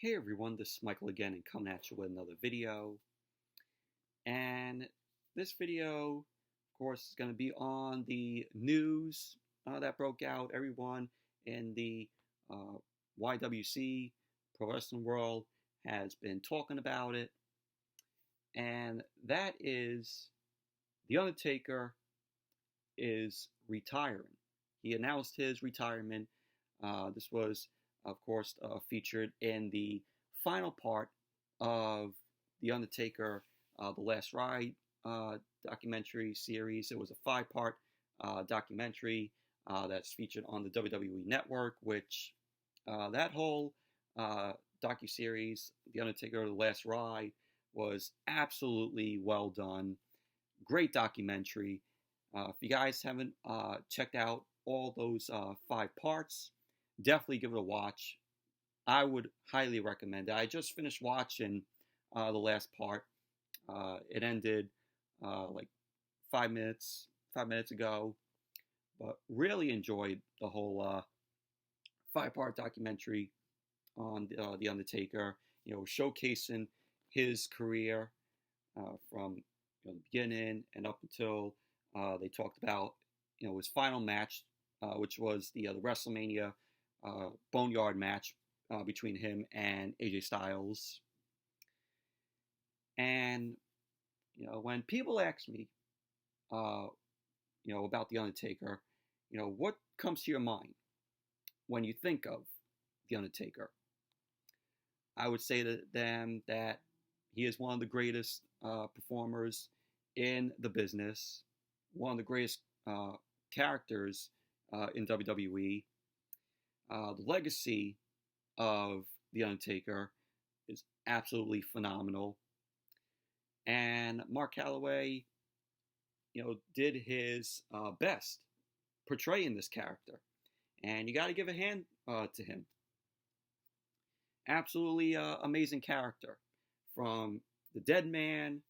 Hey everyone, this is Michael again and coming at you with another video. And this video, of course, is going to be on the news that broke out. Everyone in the YWC, Pro Wrestling World, has been talking about it. And that is The Undertaker is retiring. He announced his retirement. This was, of course, featured in the final part of The Undertaker, The Last Ride documentary series. It was a 5-part documentary that's featured on the WWE Network, which that whole docuseries, The Undertaker, The Last Ride, was absolutely well done. Great documentary. If you guys haven't checked out all those 5 parts, definitely give it a watch. I would highly recommend it. I just finished watching the last part. It ended like 5 minutes ago, but really enjoyed the whole 5-part documentary on the Undertaker. Showcasing his career from the beginning and up until they talked about his final match, which was the WrestleMania Boneyard match between him and AJ Styles. And when people ask me about the Undertaker, what comes to your mind when you think of the Undertaker? I would say to them that he is one of the greatest performers in the business, one of the greatest characters in WWE. The legacy of The Undertaker is absolutely phenomenal. And Mark Calloway, did his best portraying this character. And you got to give a hand to him. Absolutely amazing character. From the Dead Man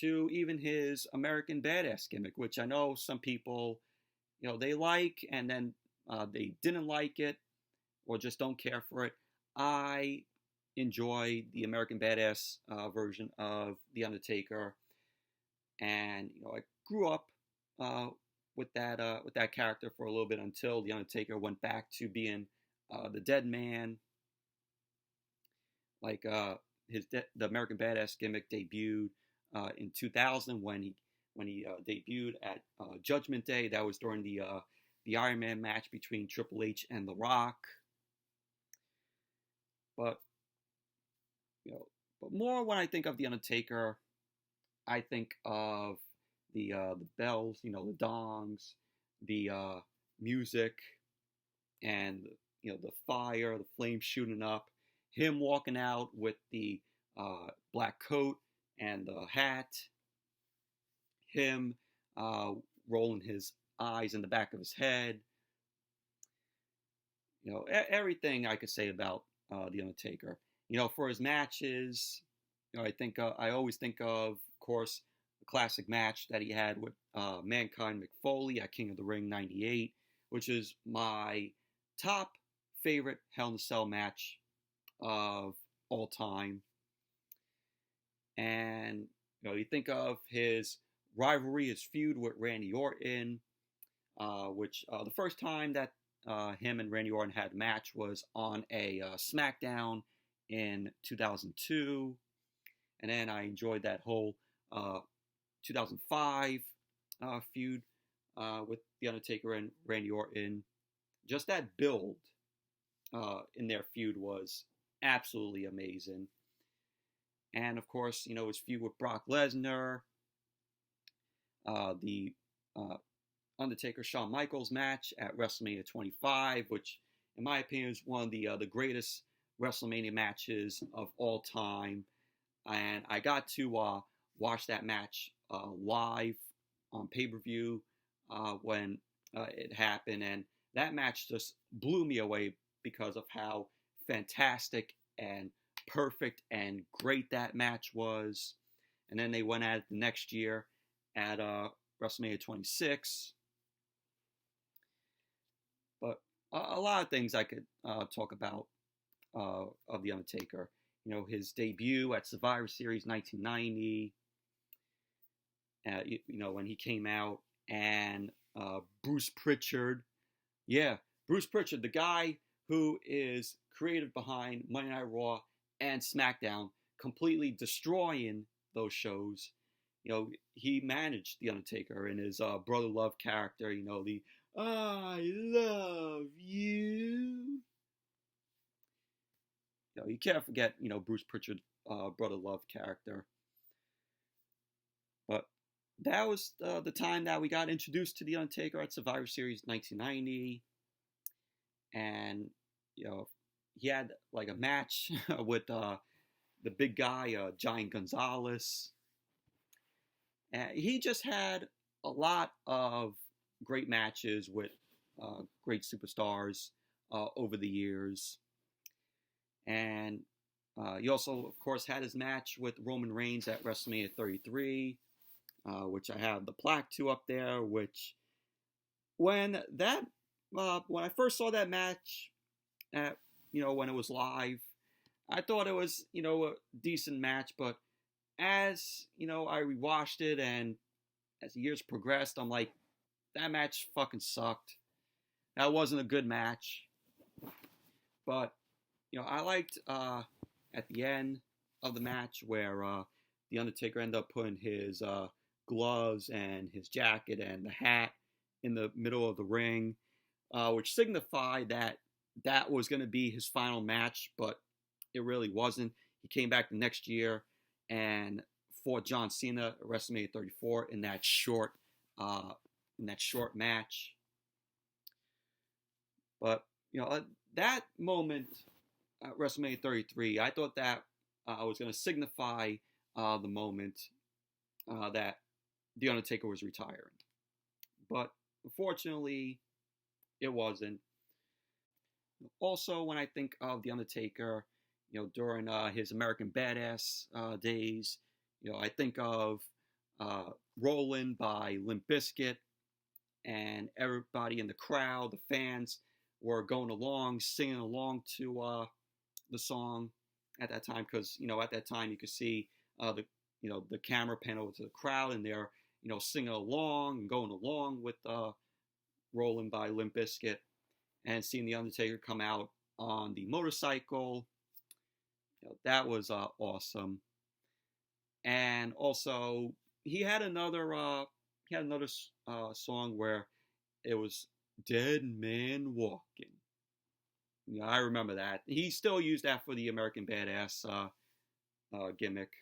to even his American Badass gimmick, which I know some people, they like, and then they didn't like it or just don't care for it. I enjoy the American Badass version of The Undertaker, and I grew up with that character for a little bit until The Undertaker went back to being the Dead Man. Like the American Badass gimmick debuted in 2000 when he debuted at Judgment Day. That was during the Iron Man match between Triple H and The Rock. But more when I think of The Undertaker, I think of the bells, the dongs, the music, and the fire, the flames shooting up, him walking out with the black coat and the hat, him rolling his eyes in the back of his head. Everything I could say about The Undertaker. For his matches, I always think of course, the classic match that he had with Mankind Mick Foley at King of the Ring '98, which is my top favorite Hell in a Cell match of all time. And you think of his rivalry, his feud with Randy Orton, which the first time that him and Randy Orton had a match was on a SmackDown in 2002. And then I enjoyed that whole 2005 feud with The Undertaker and Randy Orton. Just that build in their feud was absolutely amazing. And of course, his feud with Brock Lesnar, the Undertaker Shawn Michaels match at WrestleMania 25, which in my opinion is one of the greatest WrestleMania matches of all time. And I got to watch that match live on pay-per-view when it happened, and that match just blew me away because of how fantastic and perfect and great that match was. And then they went at it the next year at WrestleMania 26. But a lot of things I could talk about of the Undertaker. His debut at Survivor Series 1990. When he came out, and Bruce Pritchard, yeah, Bruce Pritchard, the guy who is creative behind Monday Night Raw and SmackDown, completely destroying those shows. He managed the Undertaker in his brother love character. The "I love you." You can't forget Bruce Pritchard, brother love character. But that was the time that we got introduced to the Undertaker at Survivor Series 1990, and he had like a match with the big guy, Giant Gonzalez. And he just had a lot of great matches with great superstars over the years. And he also, of course, had his match with Roman Reigns at WrestleMania 33, which I have the plaque to up there. Which, when I first saw that match, at when it was live, I thought it was a decent match. But as I rewatched it, and as the years progressed, I'm like, that match fucking sucked. That wasn't a good match. But I liked at the end of the match where the Undertaker ended up putting his gloves and his jacket and the hat in the middle of the ring, which signified that was going to be his final match, but it really wasn't. He came back the next year and fought John Cena at WrestleMania 34 in that short match. But that moment at WrestleMania 33, I thought that was going to signify the moment that the Undertaker was retiring. But unfortunately, it wasn't. Also, when I think of the Undertaker, during his American Badass days, I think of "Rollin'" by Limp Bizkit, and everybody in the crowd, the fans, were going along, singing along to the song at that time, because at that time you could see the camera pan over to the crowd, and they're singing along and going along with "Rollin'" by Limp Bizkit, and seeing the Undertaker come out on the motorcycle. That was awesome. And also, he had another song where it was "Dead Man Walking." I remember that. He still used that for the American Badass gimmick.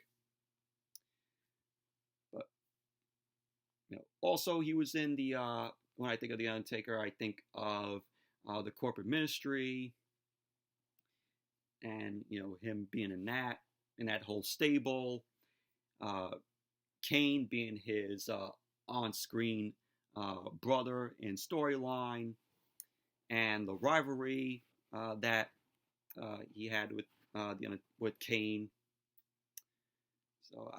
But also he was in the when I think of the Undertaker, I think of the Corporate Ministry, and him being in that whole stable. Kane being his on-screen brother in storyline, and the rivalry that he had with Kane. So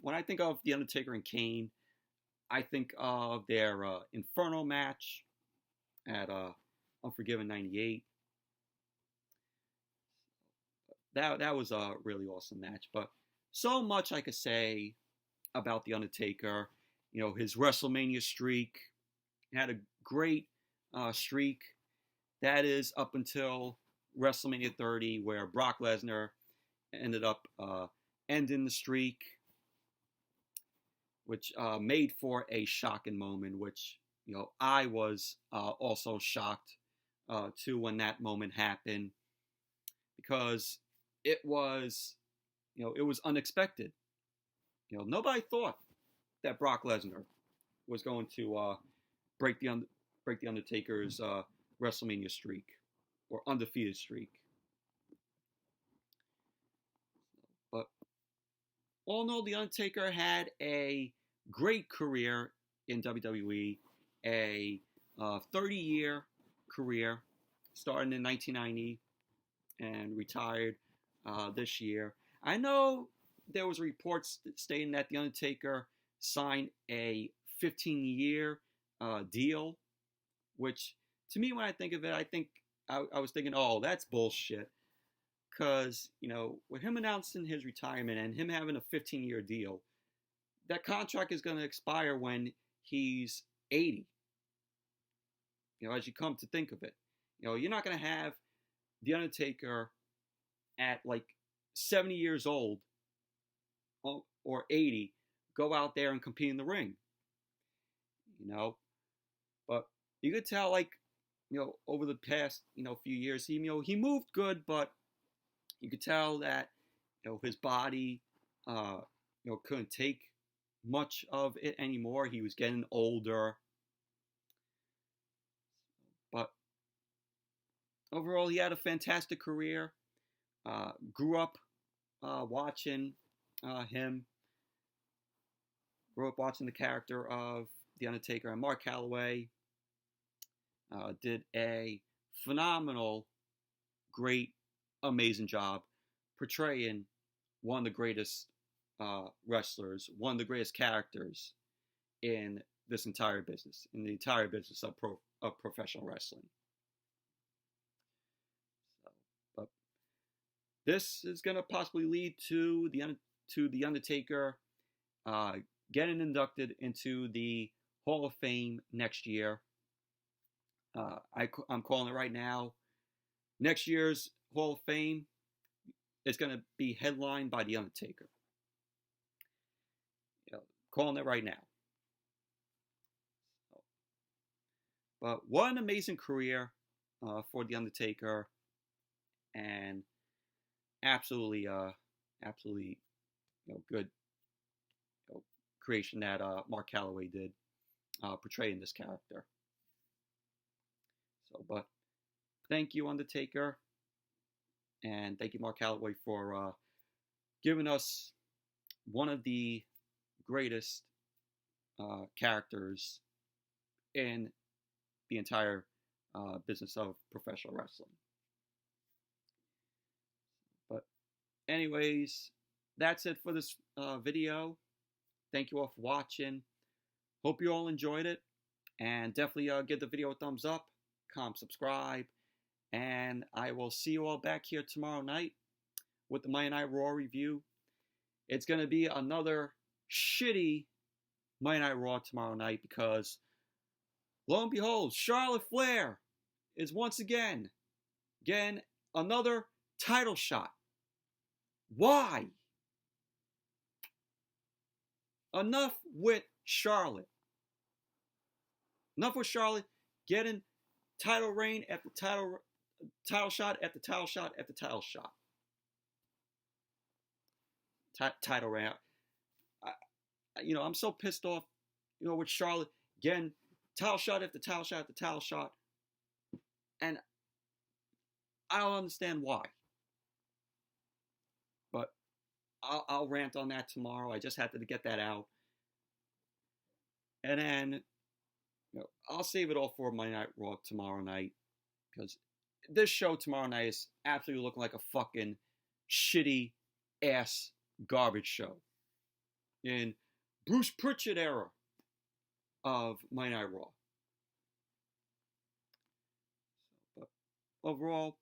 when I think of the Undertaker and Kane, I think of their Inferno match at Unforgiven 98. That was a really awesome match. But so much I could say about the Undertaker. His WrestleMania streak. He had a great streak. That is up until WrestleMania 30, where Brock Lesnar ended up ending the streak, which made for a shocking moment, which I was also shocked too when that moment happened, because it was unexpected. Nobody thought that Brock Lesnar was going to break the Undertaker's WrestleMania streak, or undefeated streak. But all in all, the Undertaker had a great career in WWE, a 30-year career, starting in 1990 and retired this year. I know there was reports stating that the Undertaker signed a 15-year deal, which, to me, when I think of it, I was thinking, oh, that's bullshit. because, with him announcing his retirement and him having a 15-year deal, that contract is going to expire when he's 80. As you come to think of it, you're not going to have The Undertaker at like 70 years old or 80 go out there and compete in the ring. But you could tell, like, over the past, few years, he moved good, but you could tell that, his body, couldn't take much of it anymore. He was getting older. But overall, he had a fantastic career. Grew up watching him. Grew up watching the character of The Undertaker, and Mark Calaway did a phenomenal, great, amazing job portraying one of the greatest wrestlers, one of the greatest characters in this entire business, in the entire business of professional wrestling. But this is going to possibly lead to the Undertaker getting inducted into the Hall of Fame next year. I'm calling it right now. Next year's Hall of Fame is going to be headlined by The Undertaker. Calling it right now. But what an amazing career for The Undertaker, and absolutely good creation that Mark Calaway did portraying this character. But thank you, Undertaker, and thank you, Mark Calaway, for giving us one of the greatest characters in the entire business of professional wrestling. But anyways, that's it for this video. Thank you all for watching. Hope you all enjoyed it, and definitely give the video a thumbs up, comment, subscribe, and I will see you all back here tomorrow night with the Monday Night Raw review. It's going to be another shitty Monday Night Raw tomorrow night because, lo and behold, Charlotte Flair is once again getting another title shot. Why? Enough with Charlotte. Enough with Charlotte getting title reign after title shot after title shot after title shot. Title reign. I'm so pissed off, with Charlotte getting title shot after title shot after title shot, and I don't understand why. But I'll rant on that tomorrow. I just had to get that out, and then I'll save it all for Monday Night Raw tomorrow night, because this show tomorrow night is absolutely looking like a fucking shitty ass garbage show in Bruce Pritchard era of Monday Night Raw. But overall,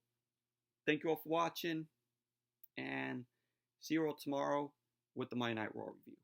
thank you all for watching, and see you all tomorrow with the Monday Night Raw review.